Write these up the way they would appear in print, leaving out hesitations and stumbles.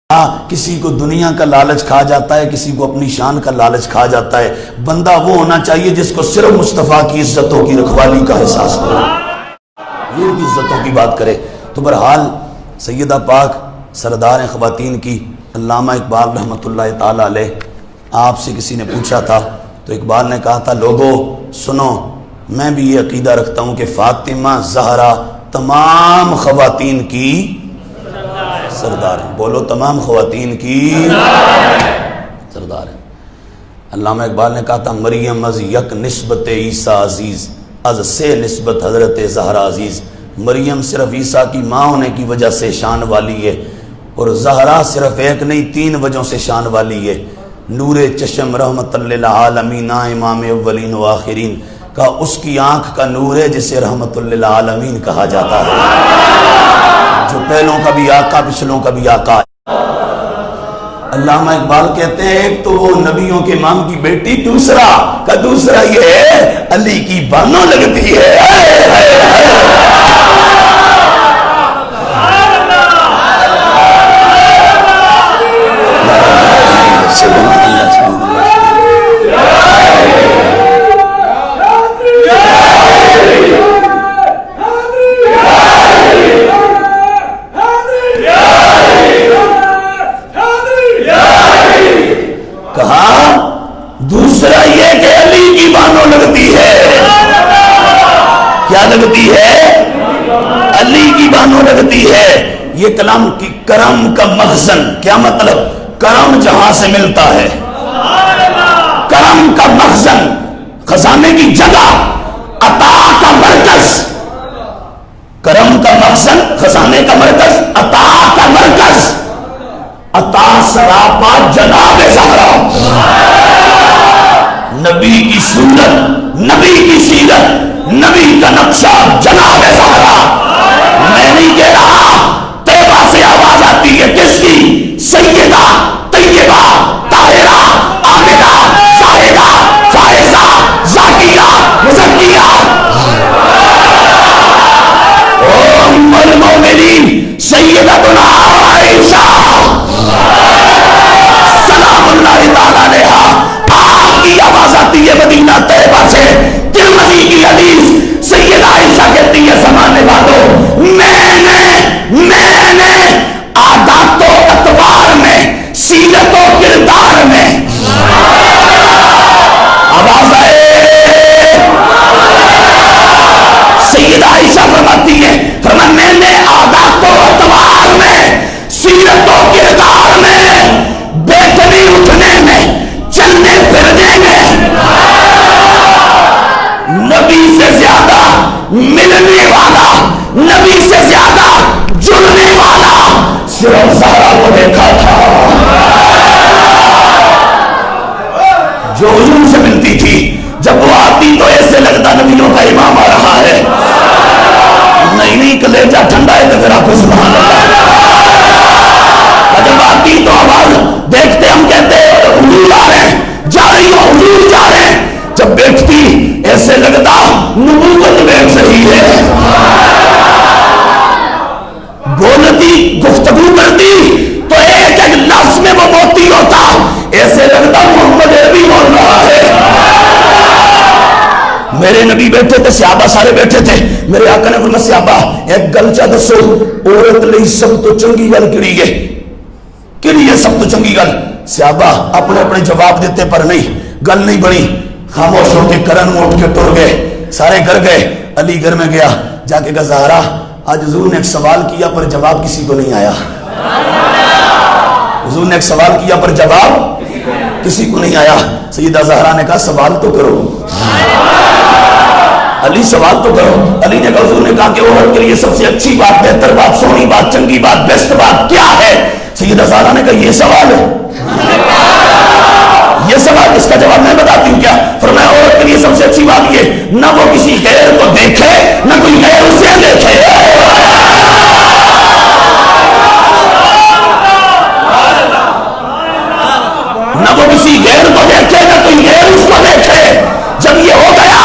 کسی کو دنیا کا لالچ کھا جاتا ہے، کسی کو اپنی شان کا لالچ کھا جاتا ہے۔ بندہ وہ ہونا چاہیے جس کو صرف مصطفیٰ کی عزتوں کی رکھوالی کا احساس ہو، یہ کی عزتوں کی بات کرے۔ تو بہرحال سیدہ پاک سردار خواتین کی علامہ اقبال رحمۃ اللہ تعالی علیہ، آپ سے کسی نے پوچھا تھا تو اقبال نے کہا تھا، لوگو سنو، میں بھی یہ عقیدہ رکھتا ہوں کہ فاطمہ زہرا تمام خواتین کی سردار ہیں۔ بولو، تمام خواتین کی سردار ہیں۔ علامہ اقبال نے کہا تھا، مریم از یک نسبت عیسیٰ عزیز، از سے نسبت حضرت زہرا عزیز۔ مریم صرف عیسیٰ کی ماں ہونے کی وجہ سے شان والی ہے، اور زہرا صرف ایک نہیں 3 وجہوں سے شان والی ہے۔ نور چشم رحمت للعالمین، امام اولین و آخرین کا اس کی آنکھ کا نور ہے جسے رحمت للعالمین کہا جاتا ہے، جو پہلوں کا بھی آقا پچھلوں کا بھی آقا ہے۔ علامہ اقبال کہتے ہیں، ایک تو وہ نبیوں کے امام کی بیٹی، دوسرا یہ ہے علی کی بانوں لگتی ہے۔ دوسرا یہ کہ علی کی بانوں لگتی ہے۔ کیا لگتی ہے؟ علی کی بانوں لگتی ہے۔ یہ کلام کی کرم کا مخزن، کیا مطلب؟ کرم جہاں سے ملتا ہے، کرم کا مخزن، خزانے کی جگہ، عطا کا مرکز، کرم کا مخزن، خزانے کا مرکز، عطا کا مرکز، عطا سراپا جناب زہرا، نبی کی صورت، نبی کی سیرت، نبی کا نقشہ جناب زہرا۔ میں نہیں کہہ رہا، طیبہ سے آواز آتی ہے کس کی؟ سیدہ طیبہ طاہرہ عابدہ زاہدہ فائزہ زاکیہ مزکیہ، ام المومنین سیدتنا عائشہ سلام اللہ تعالیٰ علیہا۔ آپ کی آواز آتی ہے مدینہ طیبہ سے، ترمذی کی حدیث، سیدہ عائشہ کہتی ہے، زمانے والوں، میں نے عادات و اطوار میں، سیرت و کردار میں، آواز آئے، سیدہ عائشہ فرماتی ہے، فرمایا میں نے عادات و اطوار میں، سیرت و کردار میں، بیٹھنے اٹھنے میں، چلنے پھرنے میں، نبی سے زیادہ ملنے والا، نبی سے زیادہ جڑنے والا صرف زہرا کو دیکھا تھا، جو حضور سے ملتی تھی۔ جب وہ آتی تو ایسے لگتا نبیوں کا امام آ رہا ہے، نہیں کلیجہ ٹھنڈا ہے تو پھر آپ کو سبحان اللہ۔ جب آتی تو آواز دیکھتے، ہم کہتے حضور آ رہے ہیں، جا رہی ہو حضور جا رہے ہیں۔ جب بیٹھتی ایسے لگتا نبوت بیٹھ رہی ہے، بولتی گفتگو کرتی تو ایک ایک لفظ میں وہ موتی ہوتا، ایسے لگتا محمد عربی بول رہا ہے۔ میرے نبی بیٹھے تھے، صحابہ سارے بیٹھے تھے، میرے آقا نے فرمایا صحابہ ایک گل چا دسو، عورت لئی سب تو چنگی گل کیڑی ہے؟ کیڑی ہے سب تو چنگی گل؟ صحابہ اپنے اپنے جواب دیتے، پر نہیں گل نہیں بنی، خاموش ہو کے کرن اٹھ کے ٹر گئے، سارے گھر گئے۔ علی گھر میں گیا، جا کے کہا زہرا آج حضور نے ایک سوال کیا پر جواب کسی کو نہیں آیا۔ حضور نے ایک سوال کیا پر جواب کسی کو نہیں آیا۔ سیدہ زہرا نے کہا سوال تو کرو، علی سوال تو کرو۔ علی نے کہا، حضور نے کہا کہ عورت کے لیے سب سے اچھی بات، بہتر بات، سونی بات، چنگی بات، بیسٹ بات کیا ہے؟ سیدہ زہرا نے کہا یہ سوال ہے، یہ سوال، اس کا جواب میں بتاتی ہوں کیا؟ فرمایا عورت کے لیے سب سے اچھی بات یہ، نہ وہ کسی غیر کو دیکھے، نہ کوئی غیر اسے دیکھے۔ نہ وہ کسی غیر کو دیکھے، نہ کوئی غیر اس کو دیکھے۔ جب یہ ہو گیا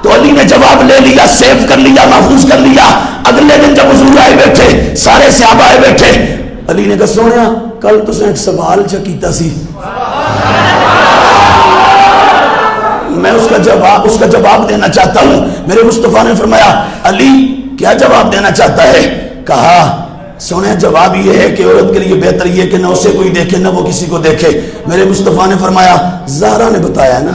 تو علی نے جواب لے لیا، سیو کر لیا، محفوظ کر لیا۔ اگلے دن جب حضور آئے بیٹھے، سارے صحابہ آئے بیٹھے، علی نے کہا سونیا کل تسیں ایک سوال چکیتا سی، میں اس کا جواب دینا چاہتا ہوں۔ میرے مصطفیٰ نے فرمایا علی کیا جواب دینا چاہتا ہے؟ کہا سونے جواب یہ ہے کہ عورت کے لیے بہتر یہ کہ نہ اسے کوئی دیکھے نہ وہ کسی کو دیکھے۔ میرے مصطفیٰ نے فرمایا زہرا نے بتایا نا۔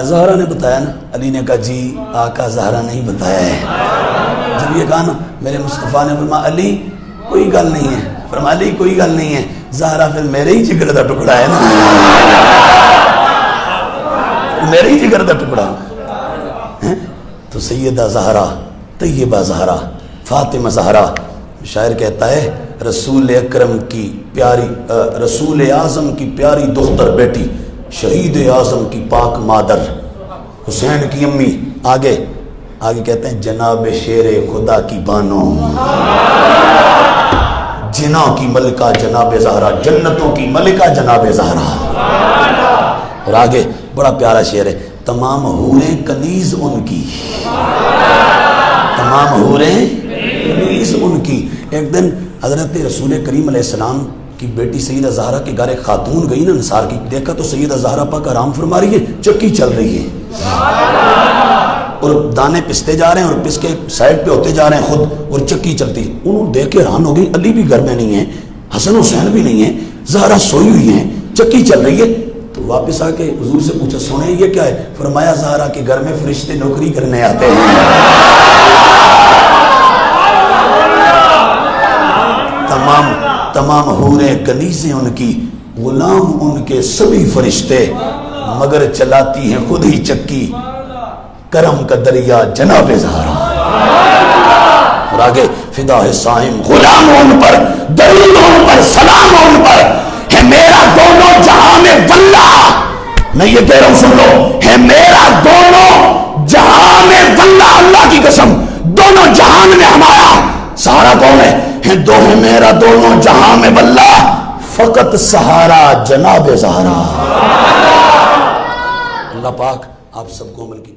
زہرا نے بتایا نا؟ علی نے کہا جی آقا زہرا نہیں بتایا ہے۔ جب یہ کہا نا میرے مصطفیٰ نے فرمایا علی کوئی گل نہیں ہے، فرمایا علی کوئی گل نہیں ہے، زہرا پھر میرے ہی جگر دا ٹکڑا ہے نا، میرے ہی جگر دا ٹکڑا ہے۔ تو سیدہ زہرا، طیبہ زہرا، فاطمہ زہرا، شاعر کہتا ہے رسول اکرم کی پیاری، رسول اعظم کی پیاری دختر بیٹی، شہید اعظم کی پاک مادر، حسین کی امی، آگے کہتے ہیں جناب شیر خدا کی بانو، جنا کی ملکہ جناب زہرا، جنتوں کی ملکہ جناب زہرا۔ اور آگے بڑا پیارا شعر ہے، تمام حوریں کنیز ان کی، تمام حوریں کنیز ان کی۔ ایک دن حضرت رسول کریم علیہ السلام کی بیٹی سیدہ زہرا کے گھر ایک خاتون گئی نا انصار کی، دیکھا تو سیدہ زہرا پاک آرام فرما رہی ہے، چکی چل رہی ہے اور دانے پستے جا رہے ہیں اور پس کے سائڈ پہ ہوتے جا رہے ہیں خود، اور چکی چلتی۔ انہوں دیکھ کے حیران ہو گئی، علی بھی گھر میں نہیں ہے، حسن حسین بھی نہیں ہے، زہرا سوئی ہوئی ہیں، چکی چل رہی ہے۔ تو واپس آ کے حضور سے پوچھا سونے یہ کیا ہے؟ فرمایا زہرا کے گھر میں فرشتے نوکری کرنے آتے ہیں۔ تمام حوریں کنیزیں ان کی، غلام ان کے سبھی فرشتے، مگر چلاتی ہیں خود ہی چکی، کرم کا دریا جناب زہرا۔ اور آگے فدا ہے صائم غلام ان پر، درود ان پر، سلام ان پر، ہے میرا دونوں جہاں میں واللہ، میں یہ کہہ رہا ہوں سن لو، ہے میرا دونوں جہاں میں واللہ، اللہ کی قسم دونوں جہان میں ہمارا سہارا کون ہے؟ دو ہے میرا دونوں جہاں میں واللہ، فقط سہارا جناب زہرا۔ اللہ پاک آپ سب کو عمل کی